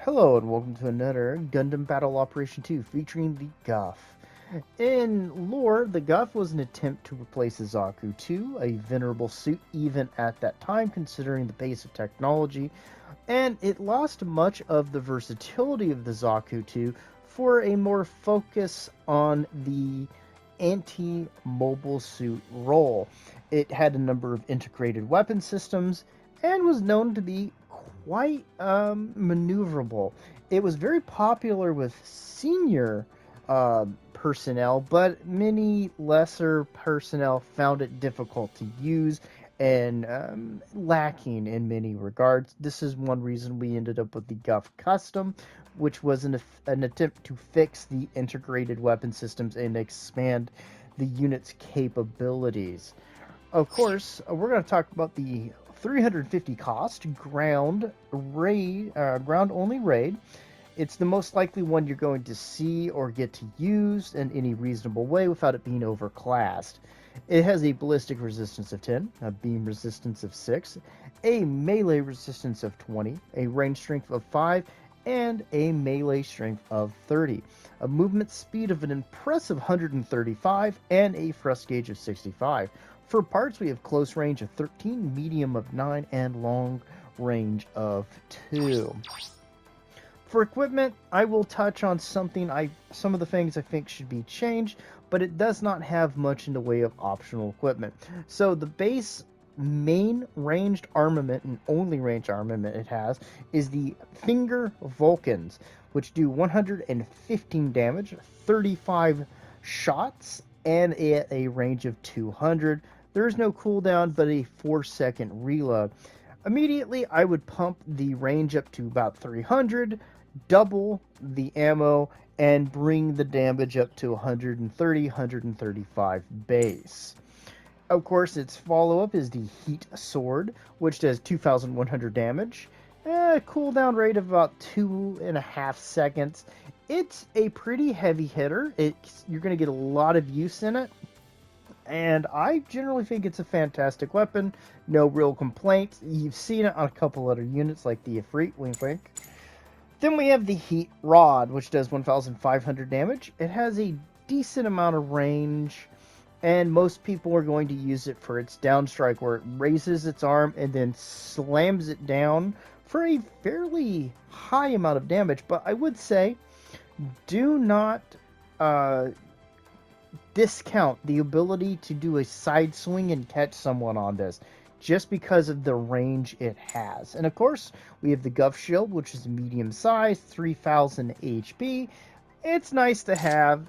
Hello and welcome to another Gundam Battle Operation 2 featuring the Gouf. In lore, the Gouf was an attempt to replace the Zaku 2, a venerable suit even at that time considering the pace of technology, and it lost much of the versatility of the Zaku 2 for a more focus on the anti-mobile suit role. It had a number of integrated weapon systems and was known to be quite maneuverable. It was very popular with senior personnel, but many lesser personnel found it difficult to use and lacking in many regards. This is one reason we ended up with the Gouf Custom, which was an attempt to fix the integrated weapon systems and expand the unit's capabilities. Of course, we're going to talk about the 350 cost ground only raid. It's the most likely one you're going to see or get to use in any reasonable way without it being overclassed. It has a ballistic resistance of 10, a beam resistance of 6, a melee resistance of 20, a range strength of 5, and a melee strength of 30, a movement speed of an impressive 135, and a thrust gauge of 65. For parts, we have close range of 13, medium of 9, and long range of 2. For equipment, I will touch on some of the things I think should be changed, but it does not have much in the way of optional equipment. So the base main ranged armament and only ranged armament it has is the Finger Vulcans, which do 115 damage, 35 shots, and at a range of 200. There is no cooldown, but a 4-second reload. Immediately, I would pump the range up to about 300, double the ammo, and bring the damage up to 130, 135 base. Of course, its follow-up is the Heat Sword, which does 2,100 damage, a cooldown rate of about 2.5 seconds. It's a pretty heavy hitter. You're going to get a lot of use in it, and I generally think it's a fantastic weapon. No real complaints. You've seen it on a couple other units like the Ifrit, wink wink. Then we have the Heat Rod, which does 1,500 damage. It has a decent amount of range, and most people are going to use it for its downstrike, where it raises its arm and then slams it down for a fairly high amount of damage. But I would say, do not discount the ability to do a side swing and catch someone on this, just because of the range it has. And of course, we have the Gouf Shield, which is medium size, 3,000 HP. It's nice to have.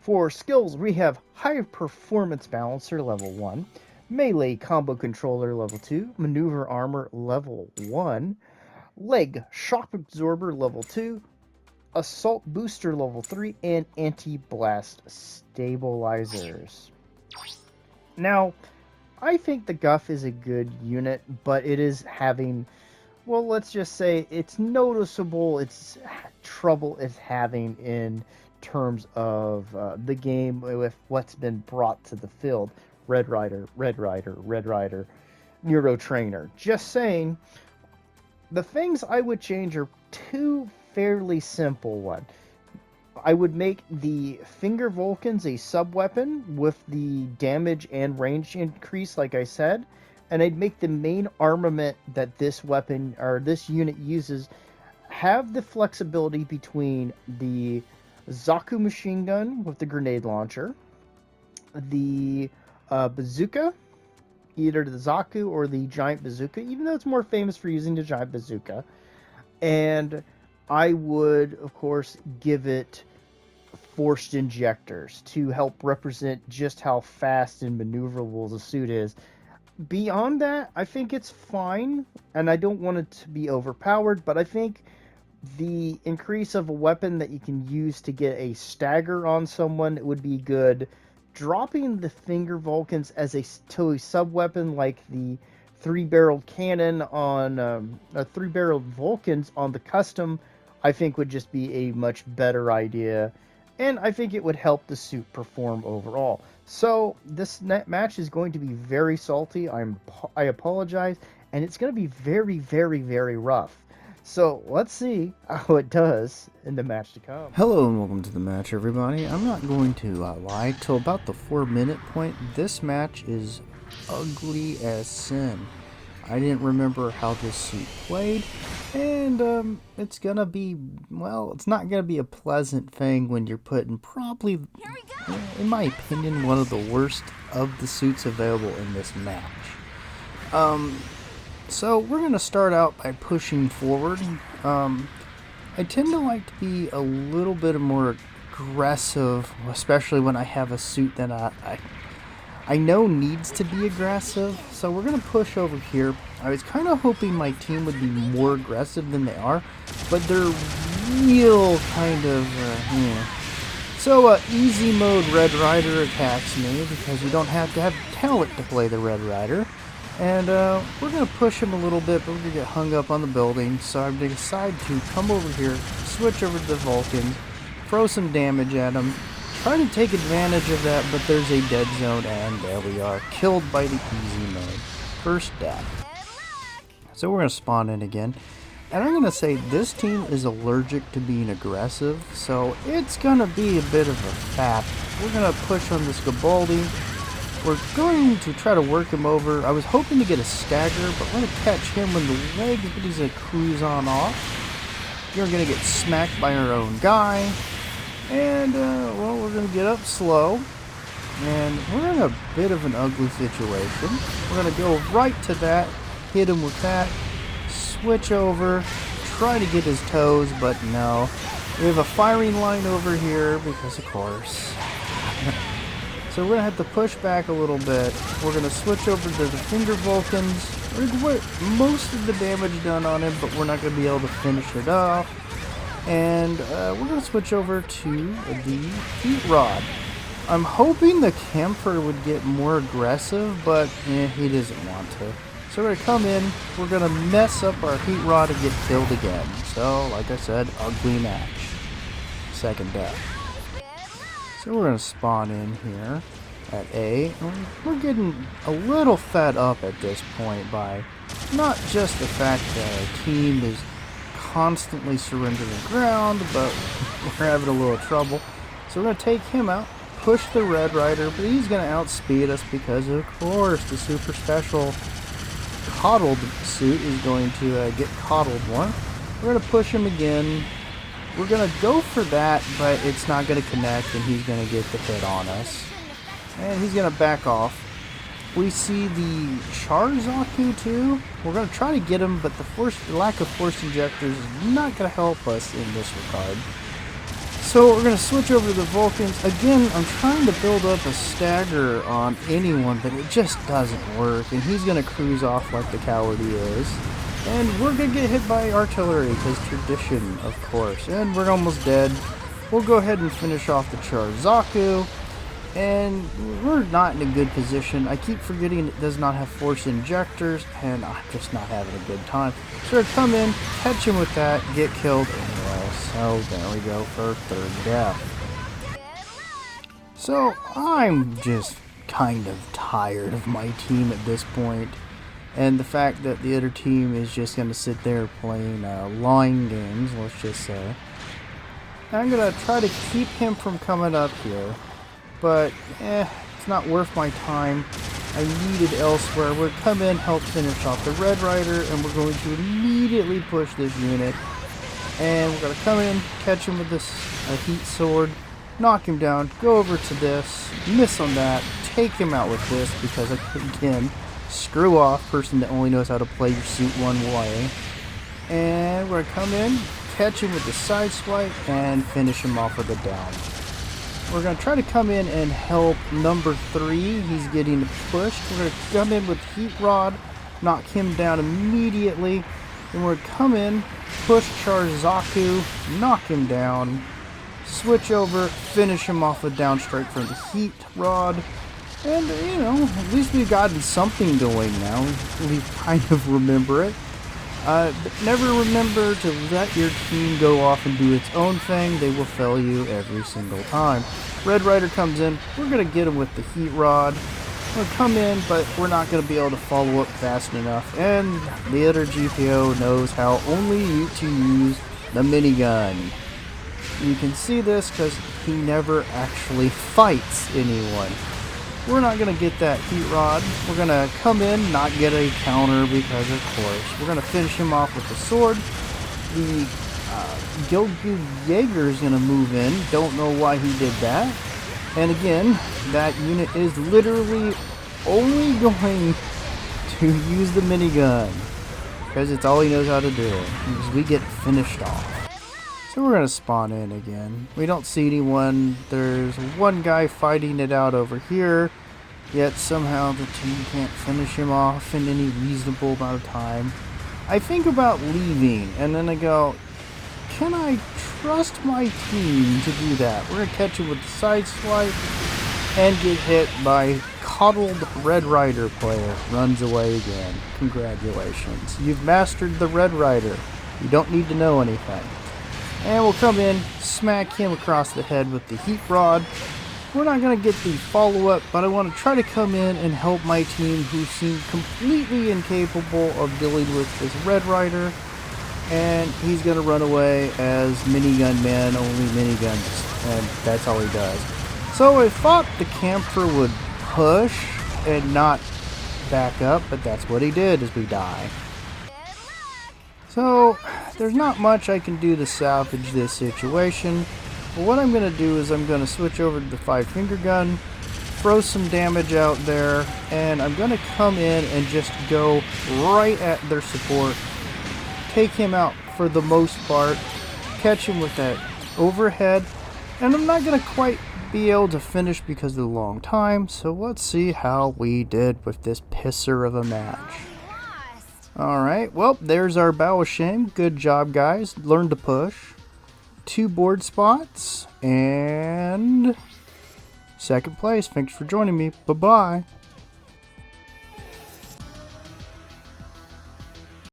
For skills, we have High Performance Balancer level 1, Melee Combo Controller level 2, Maneuver Armor level 1, Leg Shock Absorber level 2, Assault Booster level 3, and Anti-Blast Stabilizers. Now, I think the Gouf is a good unit, but it is having, well, let's just say it's noticeable its trouble it's having in terms of the game with what's been brought to the field. Red Rider, Neuro Trainer. Just saying, the things I would change are two fairly simple ones. I would make the Finger Vulcans a sub-weapon with the damage and range increase, like I said, and I'd make the main armament that this weapon or this unit uses have the flexibility between the Zaku machine gun with the grenade launcher, the bazooka, either the Zaku or the giant bazooka, even though it's more famous for using the giant bazooka, and I would, of course, give it forced injectors to help represent just how fast and maneuverable the suit is. Beyond that, I think it's fine, and I don't want it to be overpowered, but I think the increase of a weapon that you can use to get a stagger on someone would be good. Dropping the Finger Vulcans as a sub-weapon like the three-barreled cannon on three-barreled Vulcans on the custom, I think would just be a much better idea, and I think it would help the suit perform overall. So this match is going to be very salty. I apologize, and it's going to be very, very, very rough. So let's see how it does in the match to come. Hello and welcome to the match, everybody. I'm not going to lie, till about the 4-minute point, this match is ugly as sin. I didn't remember how this suit played, and it's gonna be, well, it's not gonna be a pleasant thing when you're putting probably, in my opinion, one of the worst of the suits available in this match. So we're gonna start out by pushing forward. I tend to like to be a little bit more aggressive, especially when I have a suit that I know needs to be aggressive. So we're going to push over here. I was kind of hoping my team would be more aggressive than they are, but they're real kind of, So easy mode Red Rider attacks me because you don't have to have talent to play the Red Rider. And we're going to push him a little bit, but we're going to get hung up on the building. So I'm going to decide to come over here, switch over to the Vulcan, throw some damage at him, try to take advantage of that, but there's a dead zone, and there we are, killed by the easy mode. First death. So we're going to spawn in again. And I'm going to say this team is allergic to being aggressive, so it's going to be a bit of a fap. We're going to push on this Gabaldi. We're going to try to work him over. I was hoping to get a stagger, but we're going to catch him when the leg, but he's going to cruise on off. You're going to get smacked by our own guy. And, well, we're going to get up slow. And we're in a bit of an ugly situation. We're going to go right to that, hit him with that, switch over, try to get his toes, but no. We have a firing line over here because, of course. So we're going to have to push back a little bit. We're going to switch over to the Finger Vulcans. We're going to get most of the damage done on him, but we're not going to be able to finish it off. And we're going to switch over to the Heat Rod. I'm hoping the Camphor would get more aggressive, but he doesn't want to. So we're going to come in, we're going to mess up our Heat Rod and get killed again. So, like I said, ugly match. Second death. So we're going to spawn in here at A. We're getting a little fed up at this point by not just the fact that our team is constantly surrendering ground, but we're having a little trouble. So we're going to take him out, push the Red Rider, but he's going to outspeed us because, of course, the super special coddled suit is going to get coddled more. We're going to push him again. We're going to go for that, but it's not going to connect, and he's going to get the hit on us. And he's going to back off. We see the Charzaku too. We're going to try to get him, but the lack of force injectors is not going to help us in this regard. So we're going to switch over to the Vulcans. Again, I'm trying to build up a stagger on anyone, but it just doesn't work. And he's going to cruise off like the coward he is. And we're going to get hit by artillery, because tradition, of course. And we're almost dead. We'll go ahead and finish off the Charzaku. And we're not in a good position. I keep forgetting it does not have force injectors, and I'm just not having a good time. So I come in, catch him with that, get killed anyway. So there we go for third death. So I'm just kind of tired of my team at this point. And the fact that the other team is just going to sit there playing line games, let's just say. I'm going to try to keep him from coming up here. But, it's not worth my time. I need it elsewhere. We're going to come in, help finish off the Red Rider, and we're going to immediately push this unit. And we're going to come in, catch him with this heat sword, knock him down, go over to this, miss on that, take him out with this, because, again, screw off, person that only knows how to play your suit one way. And we're going to come in, catch him with the side swipe, and finish him off with a down. We're going to try to come in and help number 3. He's getting pushed. We're going to come in with Heat Rod, knock him down immediately. Then we're going to come in, push Charzaku, knock him down, switch over, finish him off with down strike from the Heat Rod. And, you know, at least we've gotten something going now. We kind of remember it. But never remember to let your team go off and do its own thing. They will fail you every single time. Red Rider comes in. We're going to get him with the Heat Rod. We'll come in, but we're not going to be able to follow up fast enough. And the other GPO knows how only to use the minigun. You can see this because he never actually fights anyone. We're not going to get that heat rod. We're going to come in, not get a counter because, of course, we're going to finish him off with the sword. The Gouf Jaeger is going to move in. Don't know why he did that. And again, that unit is literally only going to use the minigun because it's all he knows how to do. Because we get finished off. So we're going to spawn in again. We don't see anyone. There's one guy fighting it out over here. Yet somehow the team can't finish him off in any reasonable amount of time. I think about leaving, and then I go, can I trust my team to do that? We're going to catch him with the side swipe and get hit by coddled Red Rider player. Runs away again. Congratulations. You've mastered the Red Rider. You don't need to know anything. And we'll come in, smack him across the head with the heat rod. We're not going to get the follow-up, but I want to try to come in and help my team who seem completely incapable of dealing with this Red Rider. And he's going to run away as Minigun Man, only miniguns, and that's all he does. So I thought the camper would push and not back up, but that's what he did as we die. So there's not much I can do to salvage this situation. But what I'm going to do is I'm going to switch over to the 5-finger gun, throw some damage out there, and I'm going to come in and just go right at their support, take him out for the most part, catch him with that overhead, and I'm not going to quite be able to finish because of the long time, so let's see how we did with this pisser of a match. Alright, well, there's our bow of shame. Good job, guys. Learn to push. 2 board spots, and second place. Thanks for joining me. Bye-bye.